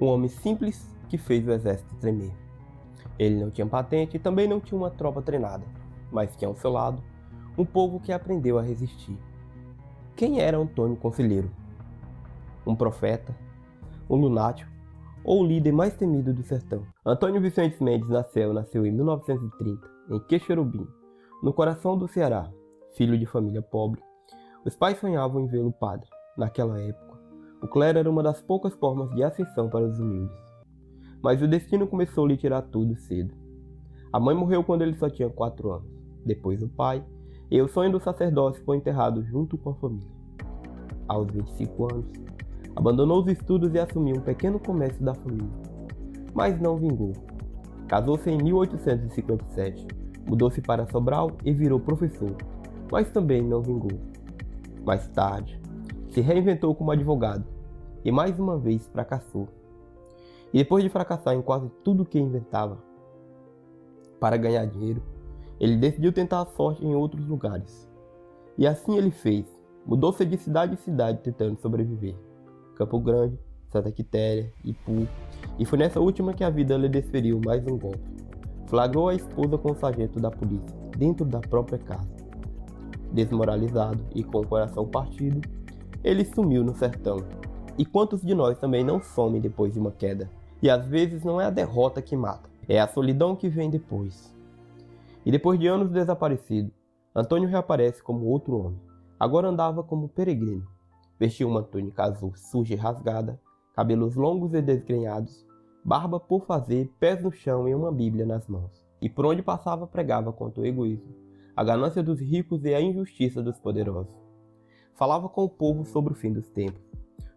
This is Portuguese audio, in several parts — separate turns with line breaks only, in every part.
Um homem simples que fez o exército tremer. Ele não tinha patente e também não tinha uma tropa treinada, mas tinha ao seu lado um povo que aprendeu a resistir. Quem era Antônio Conselheiro? Um profeta? Um lunático? Ou o líder mais temido do sertão? Antônio Vicentes Mendes nasceu em 1930, em Quixerubim, no coração do Ceará. Filho de família pobre, os pais sonhavam em vê-lo padre. Naquela época, o clero era uma das poucas formas de ascensão para os humildes. Mas o destino começou a lhe tirar tudo cedo. A mãe morreu quando ele só tinha 4 anos. Depois o pai, e o sonho do sacerdócio foi enterrado junto com a família. Aos 25 anos, abandonou os estudos e assumiu um pequeno comércio da família. Mas não vingou. Casou-se em 1857, mudou-se para Sobral e virou professor, mas também não vingou. Mais tarde, se reinventou como advogado e mais uma vez fracassou. E depois de fracassar em quase tudo que inventava para ganhar dinheiro, ele decidiu tentar a sorte em outros lugares. E assim ele fez. Mudou-se de cidade em cidade tentando sobreviver. Campo Grande, Santa Quitéria, Ipu. E foi nessa última que a vida lhe desferiu mais um golpe. Flagrou a esposa com o sargento da polícia, dentro da própria casa. Desmoralizado e com o coração partido, ele sumiu no sertão. E quantos de nós também não somem depois de uma queda? E às vezes não é a derrota que mata, é a solidão que vem depois. E depois de anos desaparecido, Antônio reaparece como outro homem. Agora andava como peregrino. Vestia uma túnica azul suja e rasgada, cabelos longos e desgrenhados, barba por fazer, pés no chão e uma bíblia nas mãos. E por onde passava pregava contra o egoísmo, a ganância dos ricos e a injustiça dos poderosos. Falava com o povo sobre o fim dos tempos,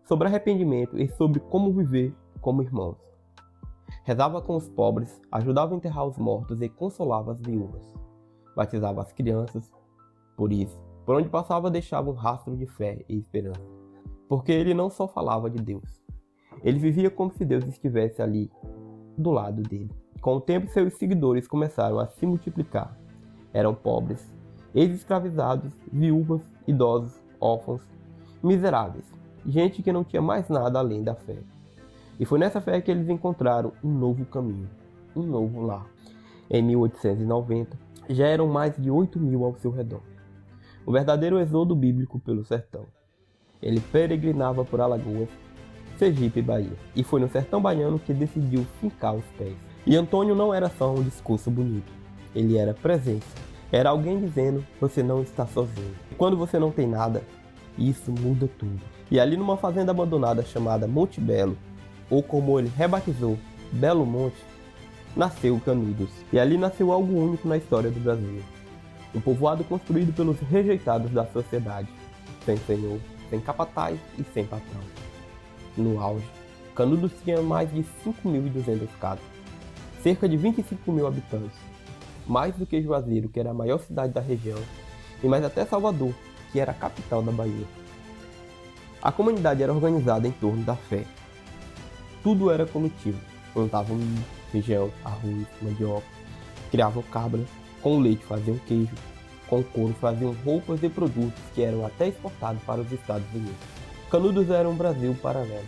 sobre arrependimento e sobre como viver como irmãos. Rezava com os pobres, ajudava a enterrar os mortos e consolava as viúvas. Batizava as crianças. Por isso, por onde passava deixava um rastro de fé e esperança. Porque ele não só falava de Deus. Ele vivia como se Deus estivesse ali, do lado dele. Com o tempo, seus seguidores começaram a se multiplicar. Eram pobres, ex-escravizados, viúvas, idosos, órfãos, miseráveis. Gente que não tinha mais nada além da fé. E foi nessa fé que eles encontraram um novo caminho, um novo lar. Em 1890, já eram mais de 8.000 ao seu redor. O verdadeiro êxodo bíblico pelo sertão. Ele peregrinava por Alagoas, Sergipe e Bahia. E foi no sertão baiano que decidiu fincar os pés. E Antônio não era só um discurso bonito. Ele era presença. Era alguém dizendo, você não está sozinho. E quando você não tem nada, isso muda tudo. E ali numa fazenda abandonada chamada Monte Belo, ou como ele rebatizou, Belo Monte, nasceu Canudos. E ali nasceu algo único na história do Brasil. Um povoado construído pelos rejeitados da sociedade, sem senhor, sem capataz e sem patrão. No auge, Canudos tinha mais de 5.200 casas, cerca de 25.000 habitantes, mais do que Juazeiro, que era a maior cidade da região, e mais até Salvador, que era a capital da Bahia. A comunidade era organizada em torno da fé. Tudo era coletivo. Plantavam milho, feijão, arroz, mandioca, criavam cabras, com leite faziam queijo, com couro faziam roupas e produtos que eram até exportados para os Estados Unidos. Canudos era um Brasil paralelo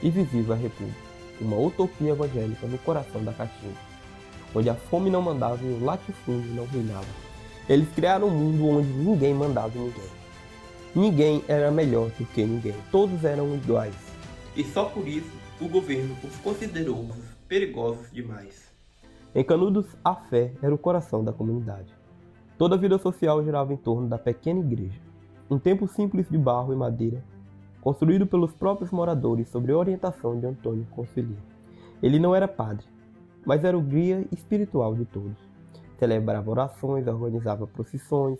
e visível à República, uma utopia evangélica no coração da Caatinga, onde a fome não mandava e o latifúndio não reinava. Eles criaram um mundo onde ninguém mandava em ninguém. Ninguém era melhor do que ninguém, todos eram iguais. E só por isso o governo os considerou perigosos demais. Em Canudos, a fé era o coração da comunidade. Toda a vida social girava em torno da pequena igreja, um templo simples de barro e madeira, construído pelos próprios moradores sob orientação de Antônio Conselheiro. Ele não era padre, mas era o guia espiritual de todos. Celebrava orações, organizava procissões,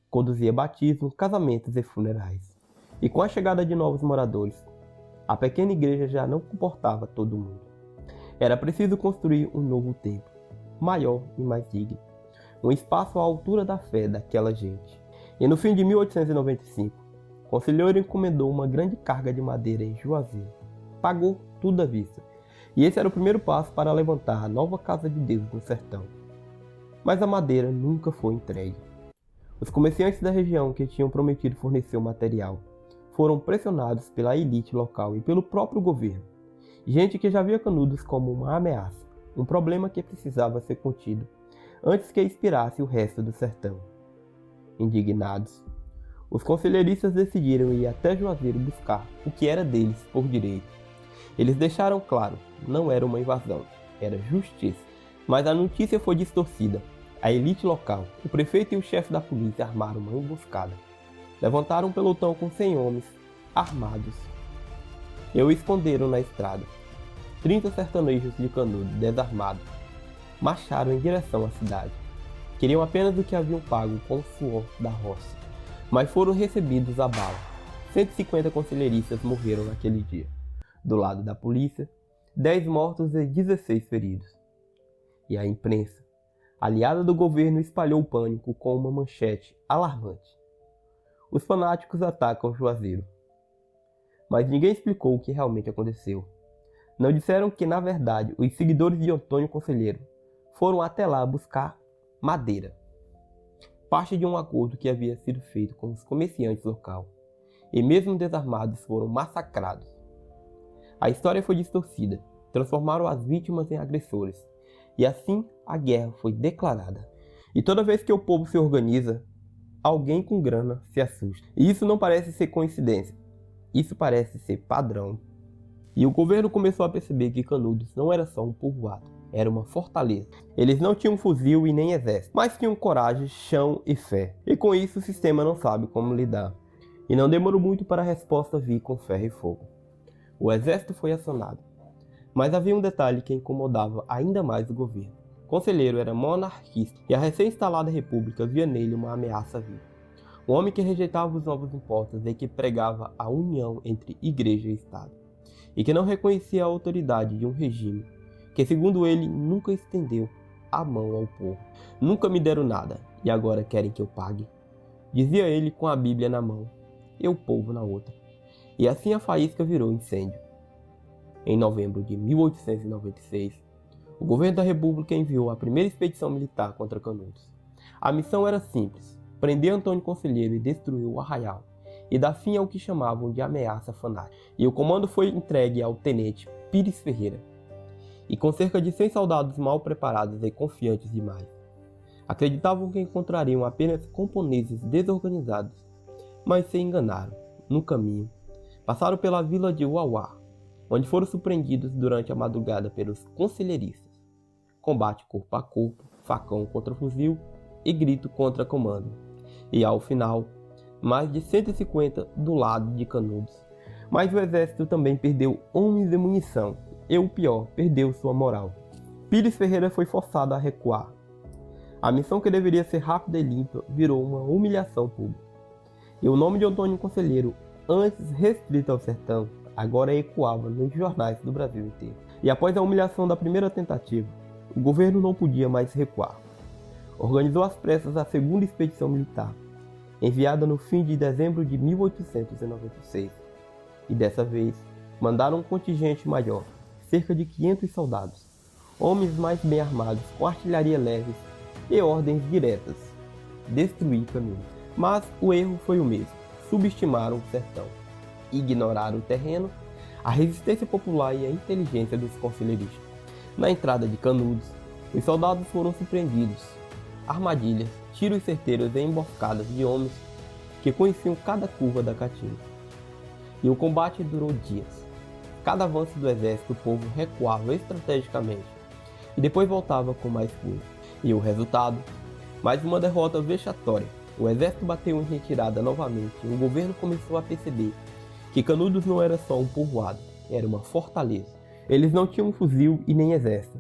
conduzia batismos, casamentos e funerais. E com a chegada de novos moradores, a pequena igreja já não comportava todo mundo. Era preciso construir um novo templo, maior e mais digno. Um espaço à altura da fé daquela gente. E no fim de 1895, Conselheiro encomendou uma grande carga de madeira em Juazeiro. Pagou tudo à vista. E esse era o primeiro passo para levantar a nova casa de Deus no sertão. Mas a madeira nunca foi entregue. Os comerciantes da região que tinham prometido fornecer o material foram pressionados pela elite local e pelo próprio governo. Gente que já via Canudos como uma ameaça, um problema que precisava ser contido, antes que inspirasse o resto do sertão. Indignados, os conselheiristas decidiram ir até Juazeiro buscar o que era deles por direito. Eles deixaram claro, não era uma invasão, era justiça. Mas a notícia foi distorcida. A elite local, o prefeito e o chefe da polícia armaram uma emboscada. Levantaram um pelotão com 100 homens, armados, e o esconderam na estrada. 30 sertanejos de Canudos, desarmados, marcharam em direção à cidade. Queriam apenas o que haviam pago com o suor da roça, mas foram recebidos a bala. 150 conselheiristas morreram naquele dia. Do lado da polícia, 10 mortos e 16 feridos. E a imprensa, aliada do governo, espalhou o pânico com uma manchete alarmante: os fanáticos atacam Juazeiro. Mas ninguém explicou o que realmente aconteceu. Não disseram que, na verdade, os seguidores de Antônio Conselheiro foram até lá buscar madeira, parte de um acordo que havia sido feito com os comerciantes locais, e mesmo desarmados foram massacrados. A história foi distorcida, transformaram as vítimas em agressores, e assim a guerra foi declarada. E toda vez que o povo se organiza, alguém com grana se assusta. E isso não parece ser coincidência, isso parece ser padrão. E o governo começou a perceber que Canudos não era só um povoado, era uma fortaleza. Eles não tinham fuzil e nem exército, mas tinham coragem, chão e fé. E com isso o sistema não sabe como lidar. E não demorou muito para a resposta vir com ferro e fogo. O exército foi acionado. Mas havia um detalhe que incomodava ainda mais o governo. O conselheiro era monarquista e a recém-instalada república via nele uma ameaça viva. Um homem que rejeitava os novos impostos e que pregava a união entre igreja e Estado. E que não reconhecia a autoridade de um regime que, segundo ele, nunca estendeu a mão ao povo. Nunca me deram nada e agora querem que eu pague, dizia ele com a Bíblia na mão e o povo na outra. E assim a faísca virou incêndio. Em novembro de 1896, o governo da República enviou a primeira expedição militar contra Canudos. A missão era simples: prender Antônio Conselheiro e destruir o arraial, e dar fim ao que chamavam de ameaça fanática. E o comando foi entregue ao tenente Pires Ferreira, e com cerca de 100 soldados mal preparados e confiantes demais. Acreditavam que encontrariam apenas camponeses desorganizados, mas se enganaram. No caminho, passaram pela vila de Uauá, onde foram surpreendidos durante a madrugada pelos conselheiristas. Combate corpo a corpo, facão contra fuzil e grito contra comando. E ao final, mais de 150 do lado de Canudos. Mas o exército também perdeu homens e munição, e o pior, perdeu sua moral. Pires Ferreira foi forçado a recuar. A missão, que deveria ser rápida e limpa, virou uma humilhação pública. E o nome de Antônio Conselheiro, antes restrito ao sertão, agora ecoava nos jornais do Brasil inteiro. E após a humilhação da primeira tentativa, o governo não podia mais recuar. Organizou às pressas a segunda expedição militar, enviada no fim de dezembro de 1896. E dessa vez, mandaram um contingente maior, cerca de 500 soldados, homens mais bem armados, com artilharia leves e ordens diretas: destruir Canudos. Mas o erro foi o mesmo: subestimaram o sertão, ignoraram o terreno, a resistência popular e a inteligência dos conselheiristas. Na entrada de Canudos, os soldados foram surpreendidos. Armadilhas, tiros certeiros e emboscadas de homens que conheciam cada curva da caatinga. E o combate durou dias. Cada avanço do exército, o povo recuava estrategicamente e depois voltava com mais força. E o resultado? Mais uma derrota vexatória. O exército bateu em retirada novamente e o governo começou a perceber que Canudos não era só um povoado, era uma fortaleza. Eles não tinham fuzil e nem exército,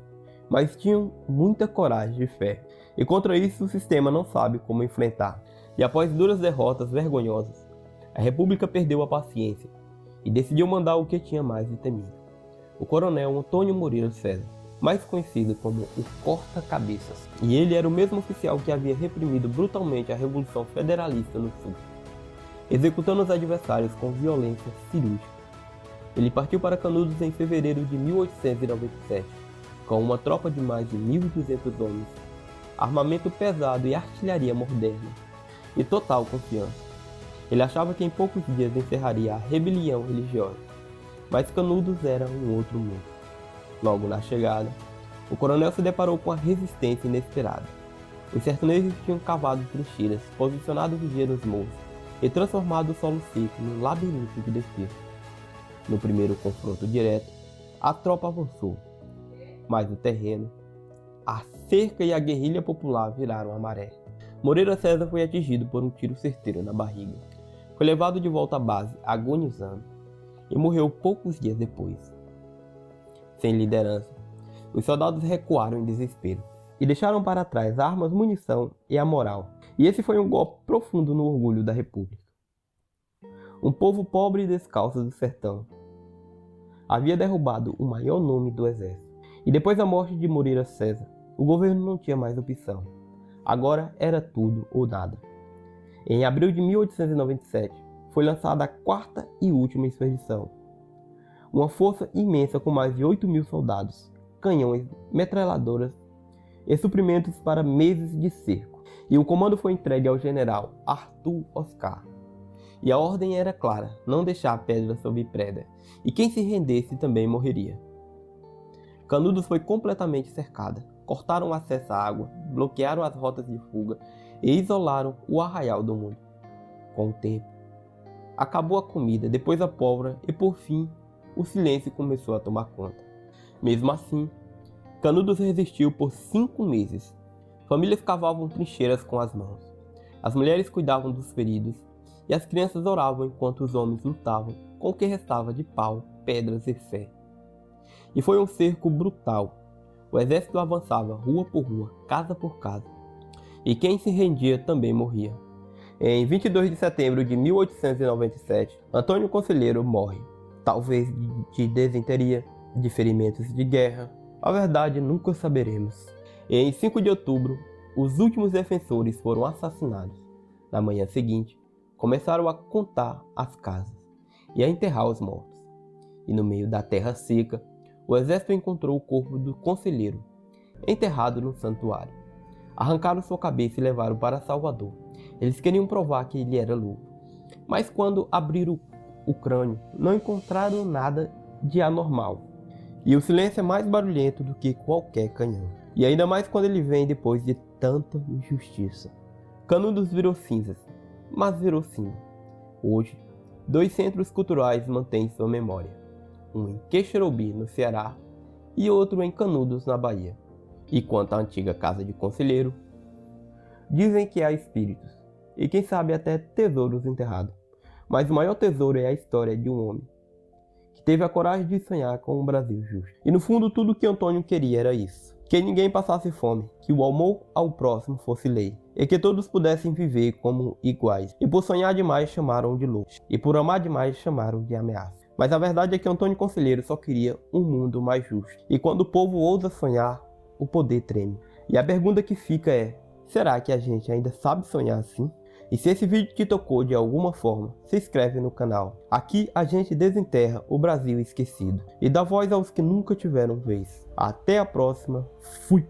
mas tinham muita coragem e fé. E contra isso o sistema não sabe como enfrentar. E após duras derrotas vergonhosas, a República perdeu a paciência e decidiu mandar o que tinha mais de temido: o coronel Antônio Moreira César, mais conhecido como o Corta-Cabeças. E ele era o mesmo oficial que havia reprimido brutalmente a Revolução Federalista no Sul, executando os adversários com violência cirúrgica. Ele partiu para Canudos em fevereiro de 1897, com uma tropa de mais de 1.200 homens, armamento pesado e artilharia moderna, e total confiança. Ele achava que em poucos dias encerraria a rebelião religiosa, mas Canudos era um outro mundo. Logo na chegada, o coronel se deparou com a resistência inesperada. Os sertanejos tinham cavado trincheiras, posicionado vigia dos morros e transformado o solo seco num labirinto de defesa. No primeiro confronto direto, a tropa avançou, mas o terreno, a cerca e a guerrilha popular viraram a maré. Moreira César foi atingido por um tiro certeiro na barriga. Foi levado de volta à base, agonizando, e morreu poucos dias depois. Sem liderança, os soldados recuaram em desespero e deixaram para trás armas, munição e a moral. E esse foi um golpe profundo no orgulho da República. Um povo pobre e descalço do sertão havia derrubado o maior nome do exército. E depois da morte de Moreira César, o governo não tinha mais opção. Agora era tudo ou nada. Em abril de 1897, foi lançada a quarta e última expedição. Uma força imensa com mais de 8.000 soldados, canhões, metralhadoras e suprimentos para meses de cerco. E o comando foi entregue ao general Arthur Oscar. E a ordem era clara, não deixar pedra sobre pedra, e quem se rendesse também morreria. Canudos foi completamente cercada, cortaram o acesso à água, bloquearam as rotas de fuga e isolaram o arraial do mundo. Com o tempo, acabou a comida, depois a pólvora e por fim, o silêncio começou a tomar conta. Mesmo assim, Canudos resistiu por 5 meses. Famílias cavavam trincheiras com as mãos. As mulheres cuidavam dos feridos e as crianças oravam enquanto os homens lutavam com o que restava de pau, pedras e fé. E foi um cerco brutal. O exército avançava rua por rua, casa por casa. E quem se rendia também morria. Em 22 de setembro de 1897, Antônio Conselheiro morre. Talvez de desinteria, de ferimentos de guerra. A verdade nunca saberemos. E em 5 de outubro, os últimos defensores foram assassinados. Na manhã seguinte, começaram a contar as casas e a enterrar os mortos. E no meio da terra seca, o exército encontrou o corpo do conselheiro, enterrado no santuário. Arrancaram sua cabeça e levaram para Salvador. Eles queriam provar que ele era louco. Mas quando abriram o crânio, não encontraram nada de anormal. E o silêncio é mais barulhento do que qualquer canhão. E ainda mais quando ele vem depois de tanta injustiça. Canudos virou cinzas, mas virou símbolo. Hoje, 2 centros culturais mantêm sua memória. Um em Queixerobi, no Ceará, e outro em Canudos, na Bahia. E quanto à antiga casa de conselheiro, dizem que há espíritos, e quem sabe até tesouros enterrados. Mas o maior tesouro é a história de um homem, que teve a coragem de sonhar com um Brasil justo. E no fundo tudo que Antônio queria era isso. Que ninguém passasse fome, que o amor ao próximo fosse lei, e que todos pudessem viver como iguais. E por sonhar demais chamaram de louco, e por amar demais chamaram de ameaça. Mas a verdade é que Antônio Conselheiro só queria um mundo mais justo. E quando o povo ousa sonhar, o poder treme. E a pergunta que fica é, será que a gente ainda sabe sonhar assim? E se esse vídeo te tocou de alguma forma, se inscreve no canal. Aqui a gente desenterra o Brasil esquecido e dá voz aos que nunca tiveram vez. Até a próxima, fui!